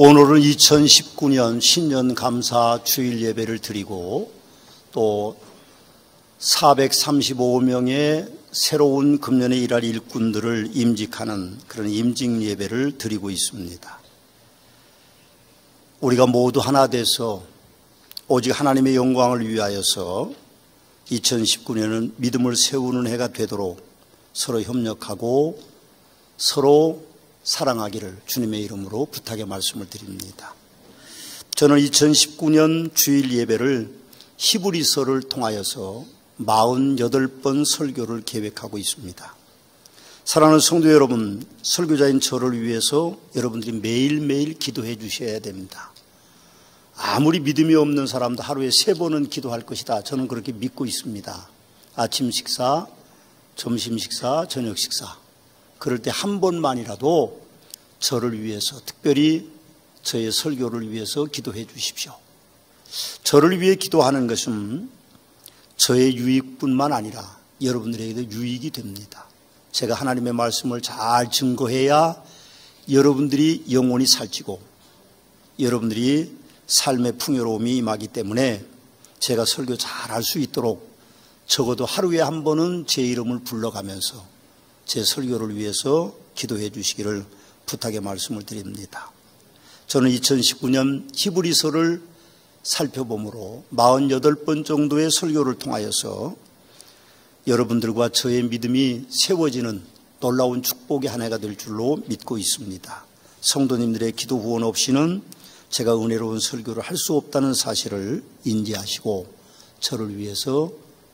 오늘은 2019년 신년 감사 주일 예배를 드리고 또 435명의 새로운 금년에 일할 일꾼들을 임직하는 그런 임직 예배를 드리고 있습니다. 우리가 모두 하나 돼서 오직 하나님의 영광을 위하여서 2019년은 믿음을 세우는 해가 되도록 서로 협력하고 서로 사랑하기를 주님의 이름으로 부탁의 말씀을 드립니다. 저는 2019년 주일 예배를 히브리서를 통하여서 48번 설교를 계획하고 있습니다. 사랑하는 성도 여러분, 설교자인 저를 위해서 여러분들이 매일매일 기도해 주셔야 됩니다. 아무리 믿음이 없는 사람도 하루에 3번은 기도할 것이다. 저는 그렇게 믿고 있습니다. 아침 식사, 점심 식사, 저녁 식사. 그럴 때 한 번만이라도 저를 위해서, 특별히 저의 설교를 위해서 기도해 주십시오. 저를 위해 기도하는 것은 저의 유익뿐만 아니라 여러분들에게도 유익이 됩니다. 제가 하나님의 말씀을 잘 증거해야 여러분들이 영혼이 살찌고 여러분들이 삶의 풍요로움이 임하기 때문에 제가 설교 잘 할 수 있도록 적어도 하루에 한 번은 제 이름을 불러가면서 제 설교를 위해서 기도해 주시기를 부탁의 말씀을 드립니다. 저는 2019년 히브리서를 살펴보므로 48번 정도의 설교를 통하여서 여러분들과 저의 믿음이 세워지는 놀라운 축복의 한 해가 될 줄로 믿고 있습니다. 성도님들의 기도 후원 없이는 제가 은혜로운 설교를 할 수 없다는 사실을 인지하시고 저를 위해서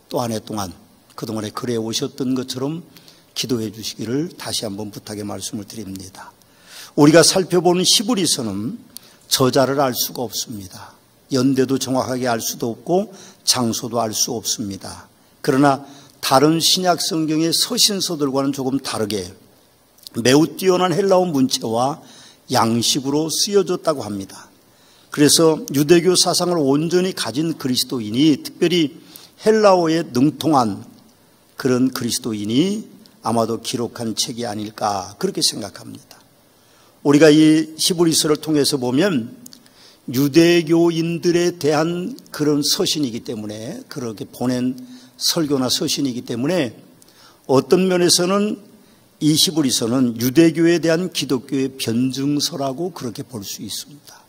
또 한 해 동안 그동안에 그래 오셨던 것처럼 기도해 주시기를 다시 한번 부탁의 말씀을 드립니다. 우리가 살펴보는 히브리서는 저자를 알 수가 없습니다. 연대도 정확하게 알 수도 없고 장소도 알 수 없습니다. 그러나 다른 신약 성경의 서신서들과는 조금 다르게 매우 뛰어난 헬라어 문체와 양식으로 쓰여졌다고 합니다. 그래서 유대교 사상을 온전히 가진 그리스도인이, 특별히 헬라어에 능통한 그런 그리스도인이 아마도 기록한 책이 아닐까 그렇게 생각합니다. 우리가 이 히브리서를 통해서 보면 유대교인들에 대한 그런 서신이기 때문에, 그렇게 보낸 설교나 서신이기 때문에 어떤 면에서는 이 히브리서는 유대교에 대한 기독교의 변증서라고 그렇게 볼 수 있습니다.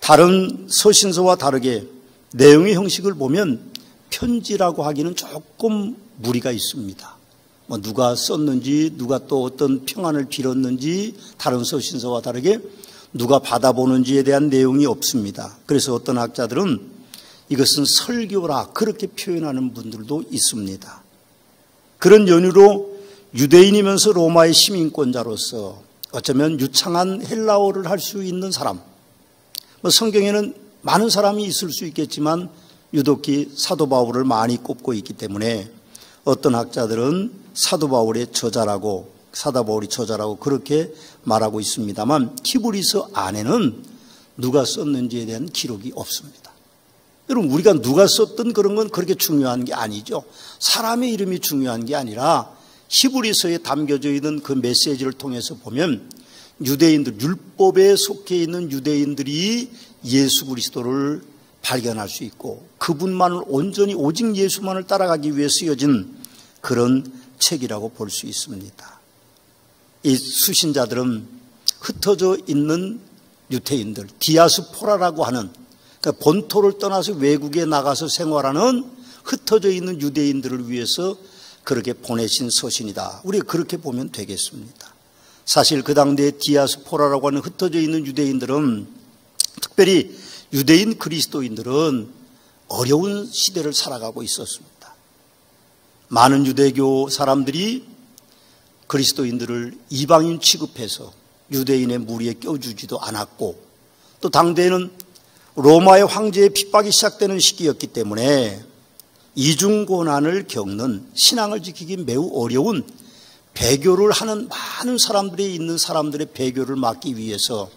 다른 서신서와 다르게 내용의 형식을 보면 편지라고 하기는 조금 무리가 있습니다. 누가 썼는지, 누가 또 어떤 평안을 빌었는지, 다른 서신서와 다르게 누가 받아보는지에 대한 내용이 없습니다. 그래서 어떤 학자들은 이것은 설교라 그렇게 표현하는 분들도 있습니다. 그런 연유로 유대인이면서 로마의 시민권자로서 어쩌면 유창한 헬라어를 할 수 있는 사람, 성경에는 많은 사람이 있을 수 있겠지만 유독히 사도 바울을 많이 꼽고 있기 때문에 어떤 학자들은 사도 바울의 저자라고, 사도 바울이 저자라고 그렇게 말하고 있습니다만 히브리서 안에는 누가 썼는지에 대한 기록이 없습니다. 여러분, 우리가 누가 썼던 그런 건 그렇게 중요한 게 아니죠. 사람의 이름이 중요한 게 아니라 히브리서에 담겨져 있는 그 메시지를 통해서 보면 유대인들, 율법에 속해 있는 유대인들이 예수 그리스도를 발견할 수 있고 그분만을 온전히 오직 예수만을 따라가기 위해 쓰여진 그런 책이라고 볼 수 있습니다. 이 수신자들은 흩어져 있는 유대인들, 디아스포라라고 하는, 그러니까 본토를 떠나서 외국에 나가서 생활하는 흩어져 있는 유대인들을 위해서 그렇게 보내신 서신이다. 우리가 그렇게 보면 되겠습니다. 사실 그 당대의 디아스포라라고 하는 흩어져 있는 유대인들은, 특별히 유대인 그리스도인들은 어려운 시대를 살아가고 있었습니다. 많은 유대교 사람들이 그리스도인들을 이방인 취급해서 유대인의 무리에 껴주지도 않았고, 또 당대에는 로마의 황제의 핍박이 시작되는 시기였기 때문에 이중고난을 겪는, 신앙을 지키기 매우 어려운 배교를 하는 많은 사람들이 있는 사람들의 배교를 막기 위해서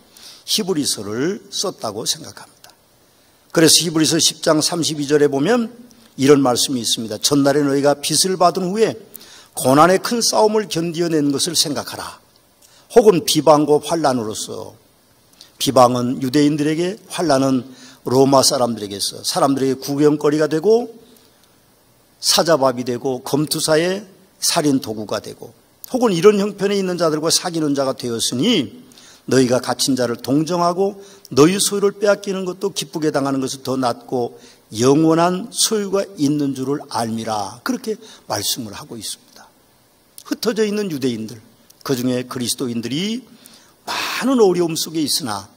히브리서를 썼다고 생각합니다. 그래서 히브리서 10장 32절에 보면 이런 말씀이 있습니다. 전날에 너희가 빚을 받은 후에 고난의 큰 싸움을 견디어낸 것을 생각하라. 혹은 비방과 환난으로서 비방은 유대인들에게, 환난은 로마 사람들에게서 사람들에게 구경거리가 되고 사자밥이 되고 검투사의 살인 도구가 되고 혹은 이런 형편에 있는 자들과 사귀는 자가 되었으니 너희가 갇힌 자를 동정하고 너희 소유를 빼앗기는 것도 기쁘게 당하는 것은 더 낫고 영원한 소유가 있는 줄을 알미라. 그렇게 말씀을 하고 있습니다. 흩어져 있는 유대인들, 그중에 그리스도인들이 많은 어려움 속에 있으나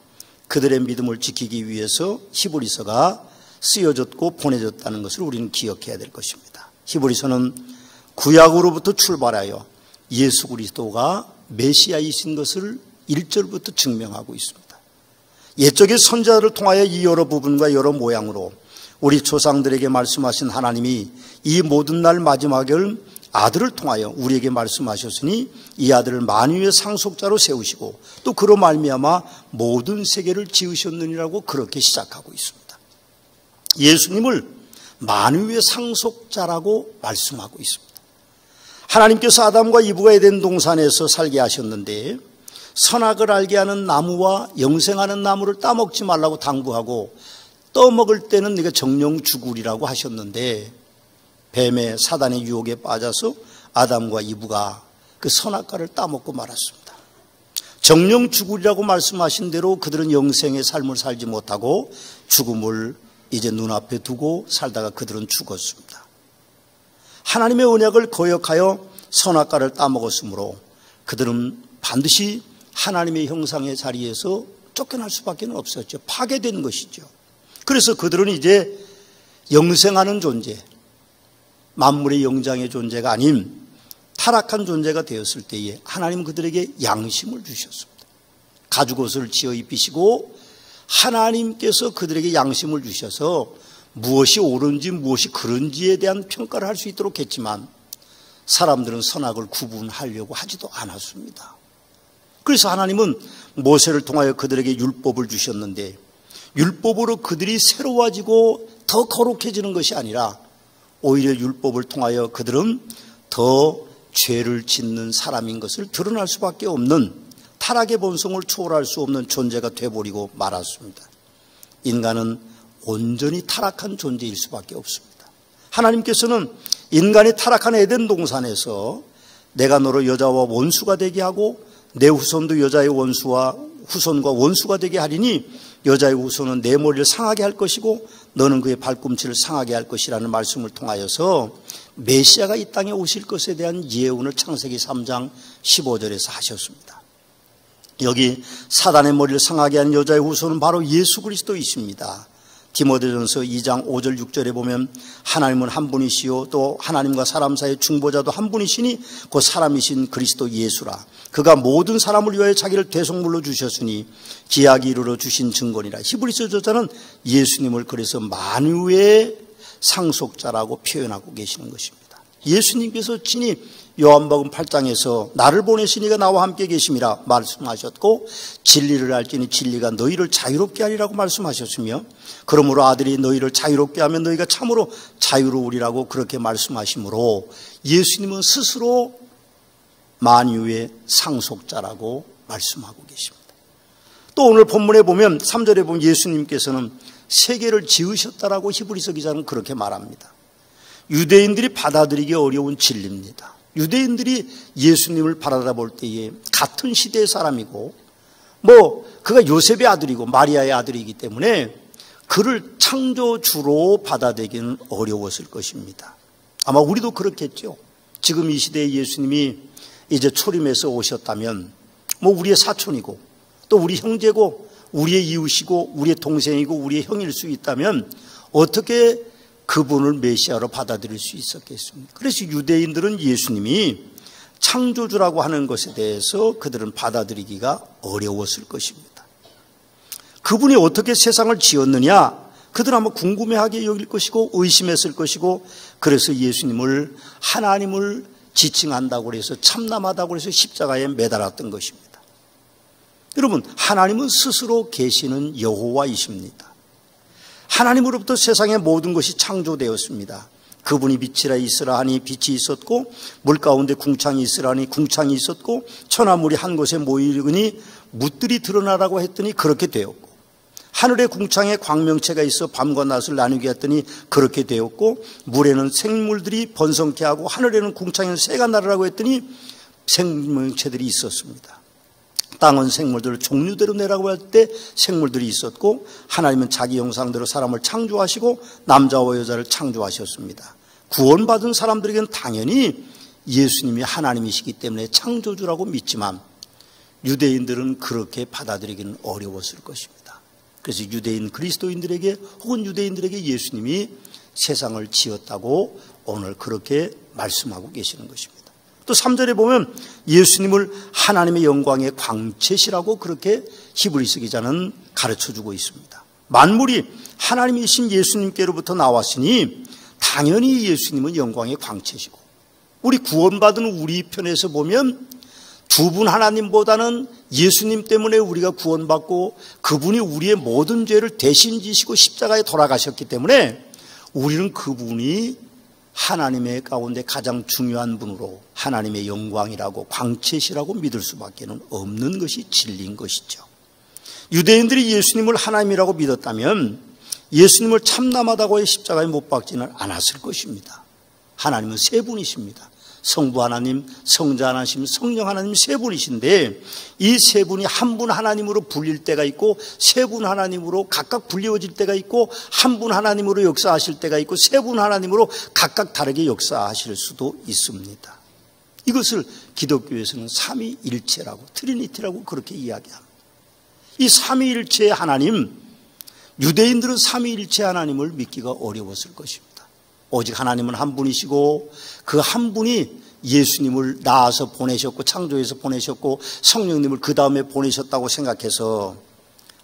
그들의 믿음을 지키기 위해서 히브리서가 쓰여졌고 보내졌다는 것을 우리는 기억해야 될 것입니다. 히브리서는 구약으로부터 출발하여 예수 그리스도가 메시아이신 것을 1절부터 증명하고 있습니다. 옛적의 선지자들을 통하여 이 여러 부분과 여러 모양으로 우리 조상들에게 말씀하신 하나님이 이 모든 날 마지막을 아들을 통하여 우리에게 말씀하셨으니 이 아들을 만유의 상속자로 세우시고 또 그로 말미암아 모든 세계를 지으셨느니라고 그렇게 시작하고 있습니다. 예수님을 만유의 상속자라고 말씀하고 있습니다. 하나님께서 아담과 이브가 에덴 동산에서 살게 하셨는데 선악을 알게 하는 나무와 영생하는 나무를 따먹지 말라고 당부하고 떠먹을 때는 네가 정령 죽으리라고 하셨는데 뱀의 사단의 유혹에 빠져서 아담과 이브가 그 선악과를 따먹고 말았습니다. 정령 죽으리라고 말씀하신 대로 그들은 영생의 삶을 살지 못하고 죽음을 이제 눈앞에 두고 살다가 그들은 죽었습니다. 하나님의 언약을 거역하여 선악과를 따먹었으므로 그들은 반드시 하나님의 형상의 자리에서 쫓겨날 수밖에 없었죠. 파괴된 것이죠. 그래서 그들은 이제 영생하는 존재, 만물의 영장의 존재가 아닌 타락한 존재가 되었을 때에 하나님은 그들에게 양심을 주셨습니다. 가죽옷을 지어 입히시고 하나님께서 그들에게 양심을 주셔서 무엇이 옳은지 무엇이 그른지에 대한 평가를 할 수 있도록 했지만 사람들은 선악을 구분하려고 하지도 않았습니다. 그래서 하나님은 모세를 통하여 그들에게 율법을 주셨는데 율법으로 그들이 새로워지고 더 거룩해지는 것이 아니라 오히려 율법을 통하여 그들은 더 죄를 짓는 사람인 것을 드러날 수밖에 없는 타락의 본성을 초월할 수 없는 존재가 되어버리고 말았습니다. 인간은 온전히 타락한 존재일 수밖에 없습니다. 하나님께서는 인간이 타락한 에덴 동산에서 내가 너로 여자와 원수가 되게 하고 내 후손도 여자의 원수와 후손과 원수가 되게 하리니 여자의 후손은 내 머리를 상하게 할 것이고 너는 그의 발꿈치를 상하게 할 것이라는 말씀을 통하여서 메시아가 이 땅에 오실 것에 대한 예언을 창세기 3장 15절에서 하셨습니다. 여기 사단의 머리를 상하게 한 여자의 후손은 바로 예수 그리스도이십니다. 디모데전서 2장 5절 6절에 보면 하나님은 한 분이시요 또 하나님과 사람 사이의 중보자도 한 분이시니 그 사람이신 그리스도 예수라. 그가 모든 사람을 위하여 자기를 대속물로 주셨으니 기약이 이르러 주신 증거니라. 히브리서 저자는 예수님을 그래서 만유의 상속자라고 표현하고 계시는 것입니다. 예수님께서 친히 요한복음 8장에서 나를 보내시니가 나와 함께 계심이라 말씀하셨고 진리를 알지니 진리가 너희를 자유롭게 하리라고 말씀하셨으며 그러므로 아들이 너희를 자유롭게 하면 너희가 참으로 자유로우리라고 그렇게 말씀하시므로 예수님은 스스로 만유의 상속자라고 말씀하고 계십니다. 또 오늘 본문에 보면 3절에 보면 예수님께서는 세계를 지으셨다라고 히브리서 기자는 그렇게 말합니다. 유대인들이 받아들이기 어려운 진리입니다. 유대인들이 예수님을 바라볼 때에 같은 시대의 사람이고 그가 요셉의 아들이고 마리아의 아들이기 때문에 그를 창조주로 받아들이기는 어려웠을 것입니다. 아마 우리도 그렇겠죠. 지금 이 시대에 예수님이 이제 초림해서 오셨다면 우리의 사촌이고 또 우리 형제고 우리의 이웃이고 우리의 동생이고 우리의 형일 수 있다면 어떻게 그분을 메시아로 받아들일 수 있었겠습니까? 그래서 유대인들은 예수님이 창조주라고 하는 것에 대해서 그들은 받아들이기가 어려웠을 것입니다. 그분이 어떻게 세상을 지었느냐 그들은 아마 궁금해하게 여길 것이고 의심했을 것이고 그래서 예수님을 하나님을 지칭한다고 해서 참남하다고 해서 십자가에 매달았던 것입니다. 여러분, 하나님은 스스로 계시는 여호와이십니다. 하나님으로부터 세상의 모든 것이 창조되었습니다. 그분이 빛이라 있으라 하니 빛이 있었고 물 가운데 궁창이 있으라 하니 궁창이 있었고 천하물이 한 곳에 모이니 뭇들이 드러나라고 했더니 그렇게 되었고 하늘의 궁창에 광명체가 있어 밤과 낮을 나누게 했더니 그렇게 되었고 물에는 생물들이 번성케 하고 하늘에는 궁창에는 새가 나르라고 했더니 생명체들이 있었습니다. 땅은 생물들을 종류대로 내라고 할 때 생물들이 있었고 하나님은 자기 형상대로 사람을 창조하시고 남자와 여자를 창조하셨습니다. 구원받은 사람들에게는 당연히 예수님이 하나님이시기 때문에 창조주라고 믿지만 유대인들은 그렇게 받아들이기는 어려웠을 것입니다. 그래서 유대인 그리스도인들에게 혹은 유대인들에게 예수님이 세상을 지었다고 오늘 그렇게 말씀하고 계시는 것입니다. 또 3절에 보면 예수님을 하나님의 영광의 광채시라고 그렇게 히브리서 기자는 가르쳐주고 있습니다. 만물이 하나님이신 예수님께로부터 나왔으니 당연히 예수님은 영광의 광채시고 우리 구원받은 우리 편에서 보면 두 분 하나님보다는 예수님 때문에 우리가 구원받고 그분이 우리의 모든 죄를 대신 지시고 십자가에 돌아가셨기 때문에 우리는 그분이 하나님의 가운데 가장 중요한 분으로 하나님의 영광이라고 광채시라고 믿을 수밖에 없는 것이 진리인 것이죠. 유대인들이 예수님을 하나님이라고 믿었다면 예수님을 참남하다고 해 십자가에 못 박지는 않았을 것입니다. 하나님은 세 분이십니다. 성부 하나님, 성자 하나님, 성령 하나님 세 분이신데 이 세 분이 한 분 하나님으로 불릴 때가 있고 세 분 하나님으로 각각 불리워질 때가 있고 한 분 하나님으로 역사하실 때가 있고 세 분 하나님으로 각각 다르게 역사하실 수도 있습니다. 이것을 기독교에서는 삼위일체라고 트리니티라고 그렇게 이야기합니다. 이 삼위일체의 하나님, 유대인들은 삼위일체 하나님을 믿기가 어려웠을 것입니다. 오직 하나님은 한 분이시고 그 한 분이 예수님을 낳아서 보내셨고 창조해서 보내셨고 성령님을 그 다음에 보내셨다고 생각해서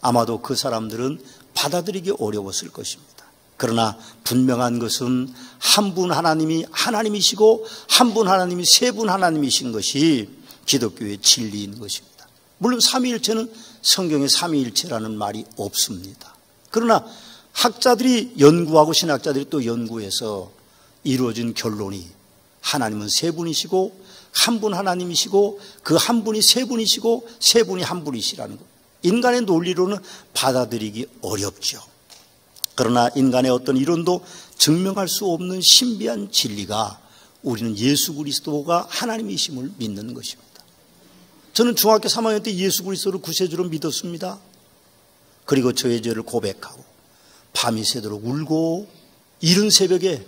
아마도 그 사람들은 받아들이기 어려웠을 것입니다. 그러나 분명한 것은 한 분 하나님이 하나님이시고 한 분 하나님이 세 분 하나님이신 것이 기독교의 진리인 것입니다. 물론 삼위일체는 성경에 삼위일체라는 말이 없습니다. 그러나 학자들이 연구하고 신학자들이 또 연구해서 이루어진 결론이 하나님은 세 분이시고 한 분 하나님이시고 그 한 분이 세 분이시고 세 분이 한 분이시라는 것. 인간의 논리로는 받아들이기 어렵죠. 그러나 인간의 어떤 이론도 증명할 수 없는 신비한 진리가 우리는 예수 그리스도가 하나님이심을 믿는 것입니다. 저는 중학교 3학년 때 예수 그리스도를 구세주로 믿었습니다. 그리고 저의 죄를 고백하고 밤이 새도록 울고 이른 새벽에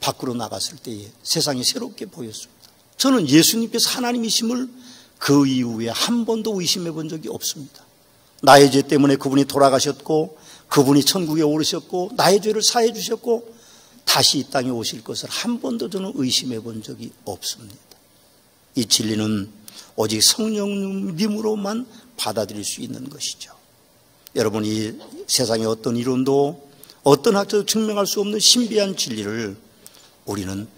밖으로 나갔을 때에 세상이 새롭게 보였습니다. 저는 예수님께서 하나님이심을 그 이후에 한 번도 의심해 본 적이 없습니다. 나의 죄 때문에 그분이 돌아가셨고 그분이 천국에 오르셨고 나의 죄를 사해 주셨고 다시 이 땅에 오실 것을 한 번도 저는 의심해 본 적이 없습니다. 이 진리는 오직 성령님으로만 받아들일 수 있는 것이죠. 여러분이 세상의 어떤 이론도 어떤 학자도 증명할 수 없는 신비한 진리를 우리는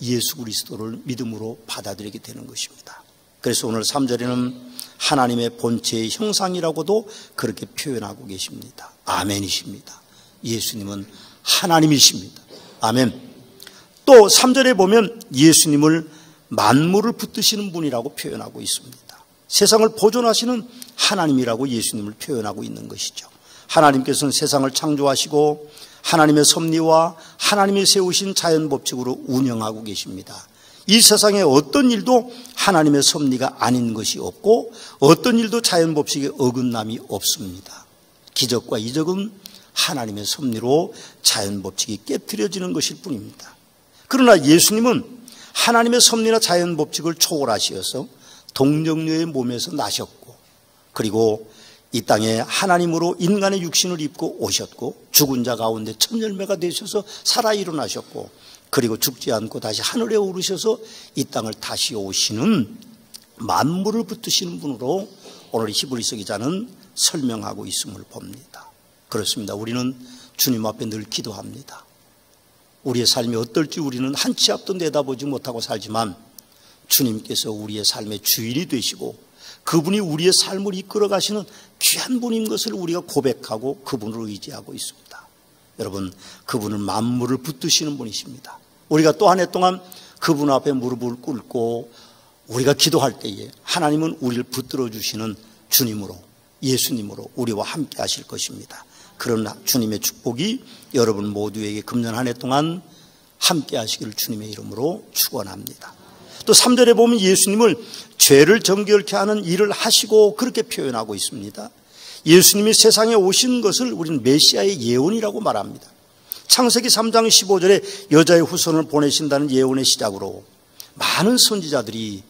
예수 그리스도를 믿음으로 받아들이게 되는 것입니다. 그래서 오늘 3절에는 하나님의 본체의 형상이라고도 그렇게 표현하고 계십니다. 아멘이십니다. 예수님은 하나님이십니다. 아멘. 또 3절에 보면 예수님을 만물을 붙드시는 분이라고 표현하고 있습니다. 세상을 보존하시는 하나님이라고 예수님을 표현하고 있는 것이죠. 하나님께서는 세상을 창조하시고 하나님의 섭리와 하나님이 세우신 자연법칙으로 운영하고 계십니다. 이 세상에 어떤 일도 하나님의 섭리가 아닌 것이 없고 어떤 일도 자연법칙에 어긋남이 없습니다. 기적과 이적은 하나님의 섭리로 자연법칙이 깨트려지는 것일 뿐입니다. 그러나 예수님은 하나님의 섭리나 자연법칙을 초월하시어서 동정녀의 몸에서 나셨고 그리고 이 땅에 하나님으로 인간의 육신을 입고 오셨고 죽은 자 가운데 첫 열매가 되셔서 살아 일어나셨고 그리고 죽지 않고 다시 하늘에 오르셔서 이 땅을 다시 오시는 만물을 붙드시는 분으로 오늘 히브리서 기자는 설명하고 있음을 봅니다. 그렇습니다. 우리는 주님 앞에 늘 기도합니다. 우리의 삶이 어떨지 우리는 한 치 앞도 내다보지 못하고 살지만 주님께서 우리의 삶의 주인이 되시고 그분이 우리의 삶을 이끌어 가시는 귀한 분인 것을 우리가 고백하고 그분을 의지하고 있습니다. 여러분, 그분은 만물을 붙드시는 분이십니다. 우리가 또 한 해 동안 그분 앞에 무릎을 꿇고 우리가 기도할 때에 하나님은 우리를 붙들어 주시는 주님으로, 예수님으로 우리와 함께 하실 것입니다. 그런 주님의 축복이 여러분 모두에게 금년 한 해 동안 함께 하시기를 주님의 이름으로 축원합니다. 또 3절에 보면 예수님을 죄를 정결케 하는 일을 하시고 그렇게 표현하고 있습니다. 예수님이 세상에 오신 것을 우리는 메시아의 예언이라고 말합니다. 창세기 3장 15절에 여자의 후손을 보내신다는 예언의 시작으로 많은 선지자들이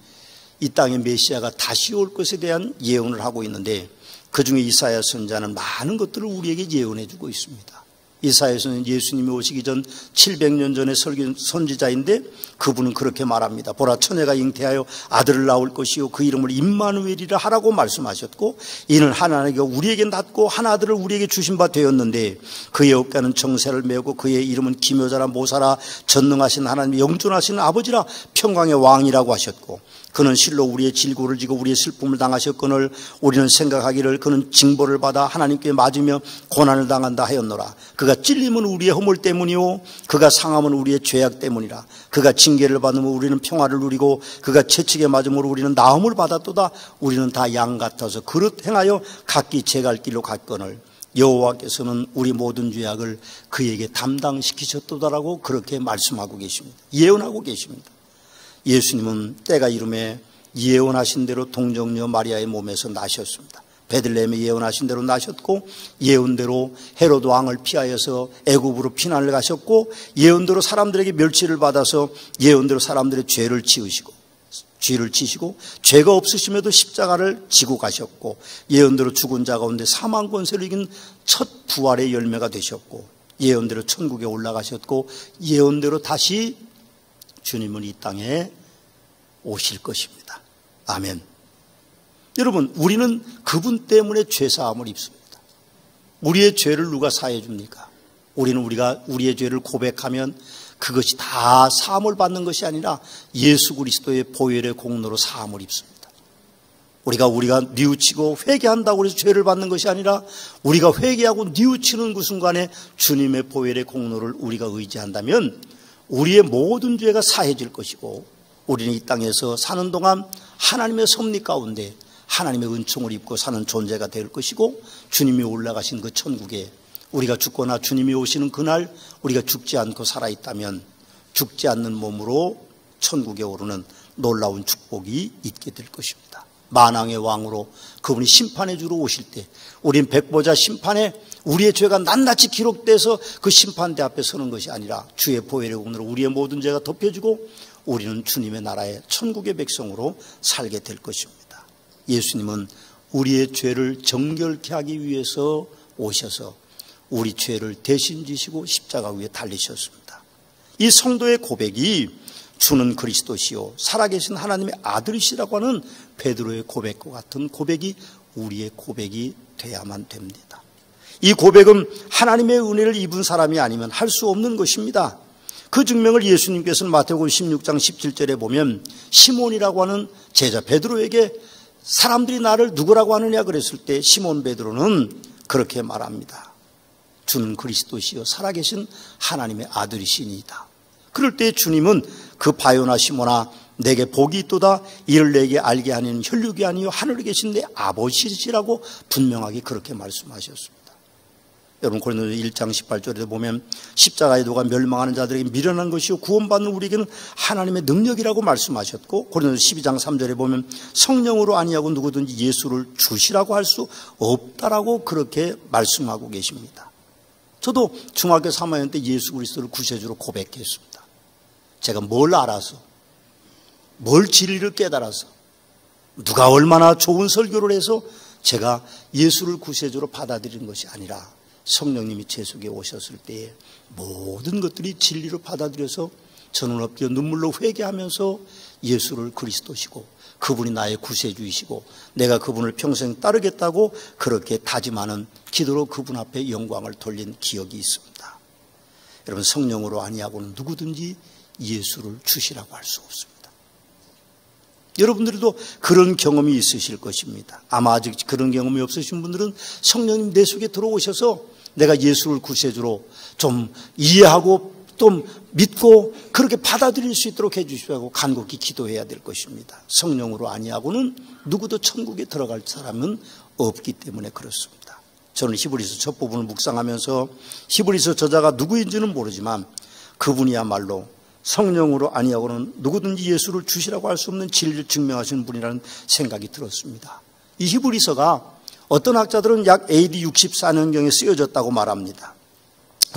이 땅에 메시아가 다시 올 것에 대한 예언을 하고 있는데, 그중에 이사야 선지자는 많은 것들을 우리에게 예언해 주고 있습니다. 이사야서는 예수님이 오시기 전 700년 전에 설교 선지자인데 그분은 그렇게 말합니다. 보라, 처녀가 잉태하여 아들을 낳을 것이요 그 이름을 임마누엘이라 하라고 말씀하셨고, 이는 하나님께서 우리에게 낳고 한 아들을 우리에게 주신 바 되었는데 그의 어깨는 정세를 메우고 그의 이름은 기묘자라 모사라 전능하신 하나님 영존하신 아버지라 평강의 왕이라고 하셨고, 그는 실로 우리의 질고를 지고 우리의 슬픔을 당하셨거늘 우리는 생각하기를 그는 징벌을 받아 하나님께 맞으며 고난을 당한다 하였노라. 그가 찔림은 우리의 허물 때문이요 그가 상함은 우리의 죄악 때문이라. 그가 징계를 받으면 우리는 평화를 누리고 그가 채찍에 맞음으로 우리는 나음을 받았도다. 우리는 다 양 같아서 그릇 행하여 각기 제갈 길로 갔거늘 여호와께서는 우리 모든 죄악을 그에게 담당시키셨도다라고 그렇게 말씀하고 계십니다. 예언하고 계십니다. 예수님은 때가 이름에 예언하신 대로 동정녀 마리아의 몸에서 나셨습니다. 베들레헴에 예언하신 대로 나셨고, 예언대로 헤로드 왕을 피하여서 애굽으로 피난을 가셨고, 예언대로 사람들에게 멸치를 받아서 예언대로 사람들의 죄를 지시고 죄가 없으심에도 십자가를 지고 가셨고, 예언대로 죽은 자 가운데 사망 권세를 이긴 첫 부활의 열매가 되셨고, 예언대로 천국에 올라가셨고, 예언대로 다시 주님은 이 땅에 오실 것입니다. 아멘. 여러분, 우리는 그분 때문에 죄사함을 입습니다. 우리의 죄를 누가 사해 줍니까? 우리는 우리의 죄를 고백하면 그것이 다 사함을 받는 것이 아니라 예수 그리스도의 보혈의 공로로 사함을 입습니다. 우리가 뉘우치고 회개한다고 해서 죄를 받는 것이 아니라 우리가 회개하고 뉘우치는 그 순간에 주님의 보혈의 공로를 우리가 의지한다면 우리의 모든 죄가 사해질 것이고, 우리는 이 땅에서 사는 동안 하나님의 섭리 가운데 하나님의 은총을 입고 사는 존재가 될 것이고, 주님이 올라가신 그 천국에 우리가 죽거나 주님이 오시는 그날 우리가 죽지 않고 살아있다면 죽지 않는 몸으로 천국에 오르는 놀라운 축복이 있게 될 것입니다. 만왕의 왕으로 그분이 심판해 주러 오실 때 우린 백보자 심판에 우리의 죄가 낱낱이 기록돼서 그 심판대 앞에 서는 것이 아니라 주의 보혈의 공로로 우리의 모든 죄가 덮여지고 우리는 주님의 나라의 천국의 백성으로 살게 될 것입니다. 예수님은 우리의 죄를 정결케 하기 위해서 오셔서 우리 죄를 대신 지시고 십자가 위에 달리셨습니다. 이 성도의 고백이 주는 그리스도시요 살아계신 하나님의 아들이시라고 하는 베드로의 고백과 같은 고백이 우리의 고백이 돼야만 됩니다. 이 고백은 하나님의 은혜를 입은 사람이 아니면 할 수 없는 것입니다. 그 증명을 예수님께서는 마태복음 16장 17절에 보면 시몬이라고 하는 제자 베드로에게 사람들이 나를 누구라고 하느냐 그랬을 때 시몬 베드로는 그렇게 말합니다. 주는 그리스도시요 살아계신 하나님의 아들이시니이다. 그럴 때 주님은 그 바요나 시몬아 내게 복이 있도다. 이를 내게 알게 하는 혈육이 아니요 하늘에 계신 내 아버지시라고 분명하게 그렇게 말씀하셨습니다. 여러분 고린도서 1장 18절에 보면 십자가의 도가 멸망하는 자들에게 미련한 것이요 구원받는 우리에게는 하나님의 능력이라고 말씀하셨고, 고린도서 12장 3절에 보면 성령으로 아니하고 누구든지 예수를 주시라고 할 수 없다라고 그렇게 말씀하고 계십니다. 저도 중학교 3학년 때 예수 그리스도를 구세주로 고백했습니다. 제가 뭘 알아서, 뭘 진리를 깨달아서, 누가 얼마나 좋은 설교를 해서 제가 예수를 구세주로 받아들인 것이 아니라 성령님이 제 속에 오셨을 때에 모든 것들이 진리로 받아들여서 저는 엎드려 눈물로 회개하면서 예수를 그리스도시고 그분이 나의 구세주이시고 내가 그분을 평생 따르겠다고 그렇게 다짐하는 기도로 그분 앞에 영광을 돌린 기억이 있습니다. 여러분 성령으로 아니하고는 누구든지 예수를 주시라고 할 수 없습니다. 여러분들도 그런 경험이 있으실 것입니다. 아마 아직 그런 경험이 없으신 분들은 성령님 내 속에 들어오셔서 내가 예수를 구세주로 좀 이해하고 또 믿고 그렇게 받아들일 수 있도록 해주시라고 간곡히 기도해야 될 것입니다. 성령으로 아니하고는 누구도 천국에 들어갈 사람은 없기 때문에 그렇습니다. 저는 히브리서 첫 부분을 묵상하면서 히브리서 저자가 누구인지는 모르지만 그분이야말로 성령으로 아니하고는 누구든지 예수를 주시라고 할 수 없는 진리를 증명하시는 분이라는 생각이 들었습니다. 이 히브리서가 어떤 학자들은 약 AD 64년경에 쓰여졌다고 말합니다.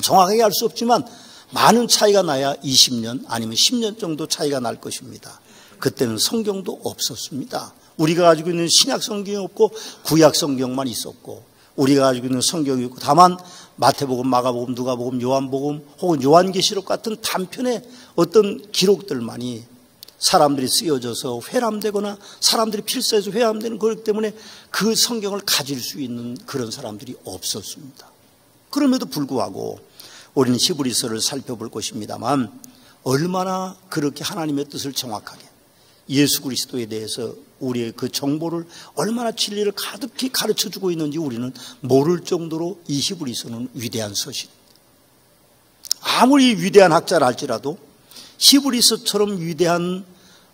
정확하게 알 수 없지만 많은 차이가 나야 20년 아니면 10년 정도 차이가 날 것입니다. 그때는 성경도 없었습니다. 우리가 가지고 있는 신약 성경이 없고 구약 성경만 있었고 우리가 가지고 있는 성경이 있고 다만 마태복음, 마가복음, 누가복음, 요한복음 혹은 요한계시록 같은 단편의 어떤 기록들만이 사람들이 쓰여져서 회람되거나 사람들이 필사해서 회람되는 그렇기 때문에 그 성경을 가질 수 있는 그런 사람들이 없었습니다. 그럼에도 불구하고 우리는 히브리서를 살펴볼 것입니다만 얼마나 그렇게 하나님의 뜻을 정확하게 예수 그리스도에 대해서 우리의 그 정보를 얼마나 진리를 가득히 가르쳐주고 있는지 우리는 모를 정도로 이 히브리서는 위대한 서신입니다. 아무리 위대한 학자라 할지라도 히브리서처럼 위대한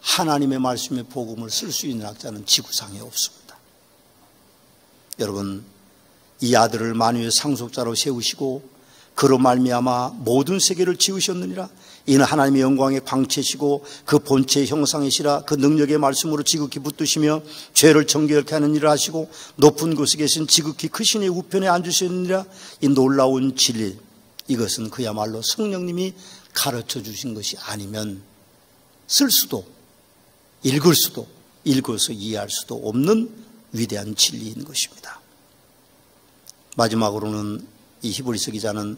하나님의 말씀의 복음을 쓸 수 있는 학자는 지구상에 없습니다. 여러분, 이 아들을 만유의 상속자로 세우시고 그로 말미암아 모든 세계를 지으셨느니라. 이는 하나님의 영광의 광채시고 그 본체의 형상이시라. 그 능력의 말씀으로 지극히 붙드시며 죄를 정결케 하는 일을 하시고 높은 곳에 계신 지극히 크신 이의 우편에 앉으셨느니라. 이 놀라운 진리, 이것은 그야말로 성령님이 가르쳐 주신 것이 아니면 쓸 수도 읽을 수도 읽어서 이해할 수도 없는 위대한 진리인 것입니다. 마지막으로는 이 히브리서 기자는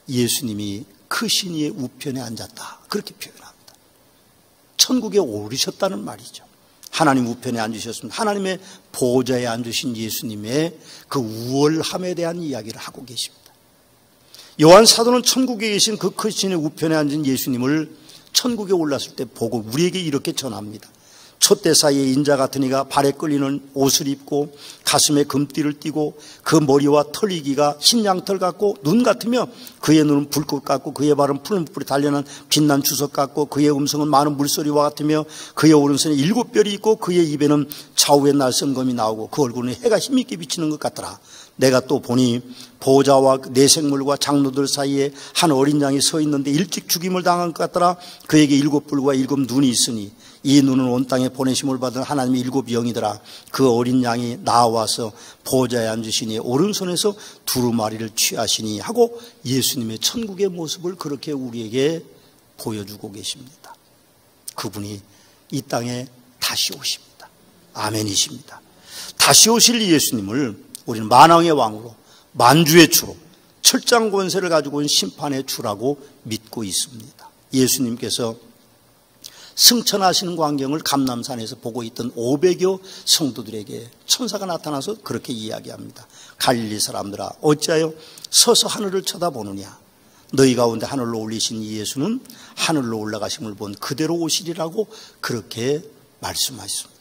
예수님이 크신 이의 우편에 앉았다 그렇게 표현합니다. 천국에 오르셨다는 말이죠. 하나님 우편에 앉으셨습니다. 하나님의 보좌에 앉으신 예수님의 그 우월함에 대한 이야기를 하고 계십니다. 요한 사도는 천국에 계신 그 크신 이의 우편에 앉은 예수님을 천국에 올랐을 때 보고 우리에게 이렇게 전합니다. 촛대 사이에 인자 같은 이가 발에 끌리는 옷을 입고 가슴에 금띠를 띠고 그 머리와 털이기가 흰 양털 같고 눈 같으며 그의 눈은 불꽃 같고 그의 발은 푸른불이 달려난 빛난 주석 같고 그의 음성은 많은 물소리와 같으며 그의 오른손에 7뼈리 있고 그의 입에는 좌우에 날선검이 나오고 그 얼굴은 해가 힘있게 비치는 것 같더라. 내가 또 보니 보좌와 네 생물과 장로들 사이에 한 어린 양이 서 있는데 일찍 죽임을 당한 것 같더라. 그에게 7뿔과 7 눈이 있으니 이 눈은 온 땅에 보내심을 받은 하나님의 7 영이더라. 그 어린 양이 나와서 보좌에 앉으시니 오른손에서 두루마리를 취하시니 하고 예수님의 천국의 모습을 그렇게 우리에게 보여주고 계십니다. 그분이 이 땅에 다시 오십니다. 아멘이십니다. 다시 오실 예수님을 우리는 만왕의 왕으로 만주의 주로 철장 권세를 가지고 온 심판의 주라고 믿고 있습니다. 예수님께서 승천하시는 광경을 감람산에서 보고 있던 500여 성도들에게 천사가 나타나서 그렇게 이야기합니다. 갈릴리 사람들아 어찌하여 서서 하늘을 쳐다보느냐. 너희 가운데 하늘로 올리신 이 예수는 하늘로 올라가심을 본 그대로 오시리라고 그렇게 말씀하셨습니다.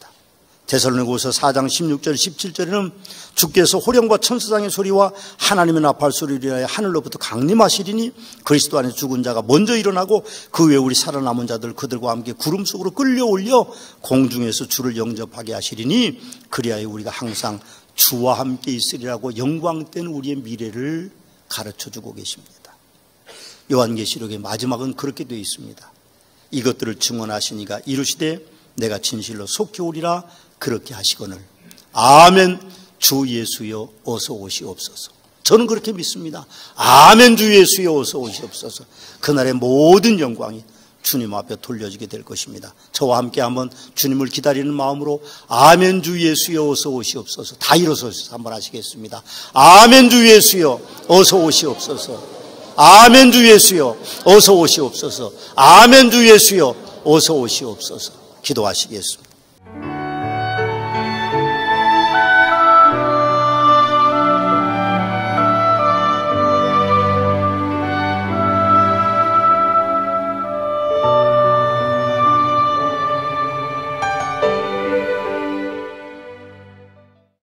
데살로니가후서 4장 16절 17절에는 주께서 호령과 천사장의 소리와 하나님의 나팔 소리를 위하여 하늘로부터 강림하시리니 그리스도 안에 죽은 자가 먼저 일어나고 그 외에 우리 살아남은 자들 그들과 함께 구름 속으로 끌려올려 공중에서 주를 영접하게 하시리니 그리하여 우리가 항상 주와 함께 있으리라고 영광된 우리의 미래를 가르쳐주고 계십니다. 요한계시록의 마지막은 그렇게 되어 있습니다. 이것들을 증언하시니가 이르시되 내가 진실로 속히 오리라 그렇게 하시거늘 아멘. 주 예수여 어서 오시옵소서. 저는 그렇게 믿습니다. 아멘. 주 예수여 어서 오시옵소서. 그날의 모든 영광이 주님 앞에 돌려지게 될 것입니다. 저와 함께 한번 주님을 기다리는 마음으로 아멘. 주 예수여 어서 오시옵소서. 다 일어서서 한번 하시겠습니다. 아멘. 주 예수여 어서 오시옵소서. 아멘. 주 예수여 어서 오시옵소서. 아멘. 주 예수여 어서 오시옵소서. 기도하시겠습니다.